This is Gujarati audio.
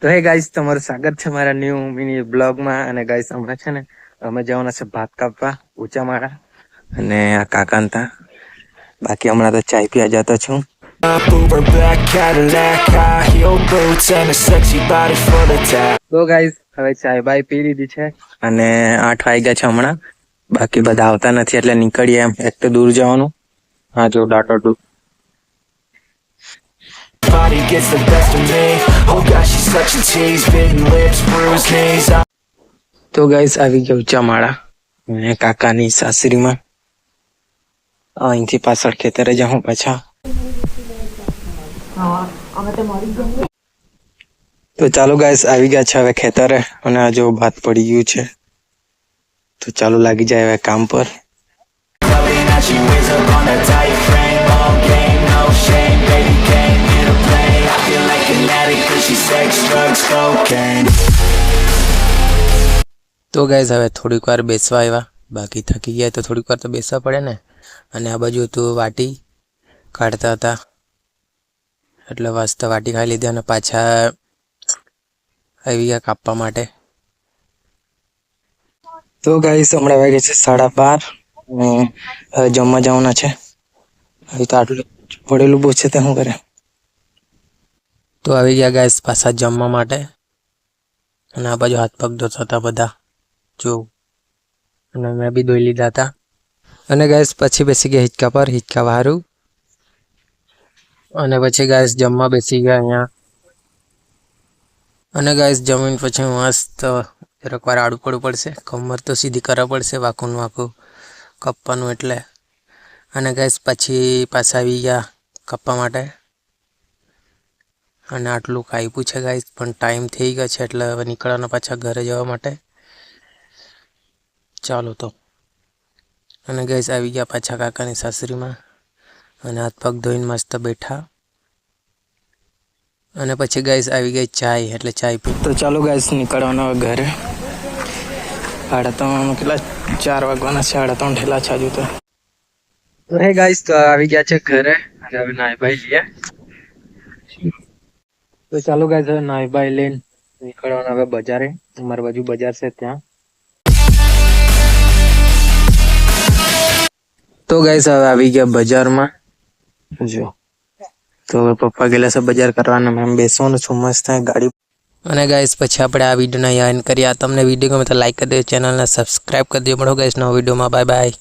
તો હે ગાઈસ, તમારું સ્વાગત છે મારા ન્યુ મિની બ્લોગમાં. અને ગાઈસ, હમણાં છે ને અમે જવાના છે ભાત કાપવા ઊંચા માળા, અને આ કાકાંતા. બાકી હમણાં તો ચાય પીવા જતો છું. તો ગાઈસ, હવે ચાય બાય પી લીધી છે અને 8 વાગ્યા છે હમણાં. બાકી બધા આવતા નથી એટલે નીકળીએ એમ. એક તો દૂર જવાનું. હા, જો ડાટો ટુ. તો ગાઈસ, આવી ગયા ઊંચા માળા અને કાકાની સાસરીમાં. અહીંથી પાછળ ખેતરે જાઉં પાછા. તો ચાલો ગાઈસ, આવી ગયા છે હવે ખેતરે. અને આ જો ભાત પડી ગયું છે, તો ચાલો લાગી જાય હવે કામ પર. તો ગાઈસ, હવે થોડીક વાર બેસવા આવ્યા. બાકી થકી ગયા તો થોડીક વાર તો બેસવા પડે ને. અને આ બાજુ તો વાટી કાઢતા હતા એટલે વાસ્તા વાટી ખાઈ લીધી અને પાછા આવી ગયા કાપવા માટે. તો ગાઈસ, હમણાં વાગે છે 12:30 અને જમવા જવાના છે. હવે તો આટલું પડેલું બહુ છે તે શું કરે. તો આવી ગયા ગાઈસ પાછા જમવા માટે. અને આ બાજુ હાથ પગ ધોતા હતા બધા, જો. અને મેં બી ધોઈ લીધા હતા. અને ગાઈસ પછી બેસી ગયા હિંચકા પર, હિંચકા વાળું. અને પછી ગાઈસ જમવા બેસી ગયા અહીંયા. અને ગાઈસ જમીન પછી મસ્ત જરાક વાર આડું પડવું પડશે. કમર તો સીધી કરવા પડશે, વાંકું કપવાનું એટલે. અને ગાઈસ પછી પાછા આવી ગયા કપવા માટે. અને આટલું કાપ્યું છે ગાઈસ, પણ ટાઈમ થઈ ગયો છે એટલે હવે નીકળવાના પાછા ઘરે જવા માટે. ચાલો તો. અને ગાઈસ આવી ગયા પાછા કાકાની સાસરીમાં. અને હાથ પગ ધોઈને મસ્ત બેઠા. અને પછી ગાઈસ આવી ગઈ ચાય, એટલે ચાય પી. તો ચાલો ગાઈસ, નીકળવાના ઘરે. 3:30 કેટલા 4 વાગવાના છે. 3:30 ઠેલા છે હજુ તો. હે ગાઈસ, તો આવી ગયા છે ઘરે. હવે નાઈ ભાઈ લઈએ. તો ચાલો ગાઈસ, હવે નાઈ ભાઈ લઈને નીકળવાના હવે બજારે. અમારી બાજુ બજાર છે ત્યાં. તો ગાઈસ, હવે આવી ગયા બજારમાં. જો તો હવે પપ્પા ગયેલા છે બજાર કરવાના. મેં બેસવાનું છું મસ્ત ગાડી. અને ગાઈસ પછી આપણે આ વિડીયોને એન્ડ કરીએ. તમને વિડીયો ગમે તો લાઈક કરી દેજો, ચેનલને સબસ્ક્રાઈબ કરી દેજો. મળો ગાઈસ નવા વિડીયોમાં. Bye bye.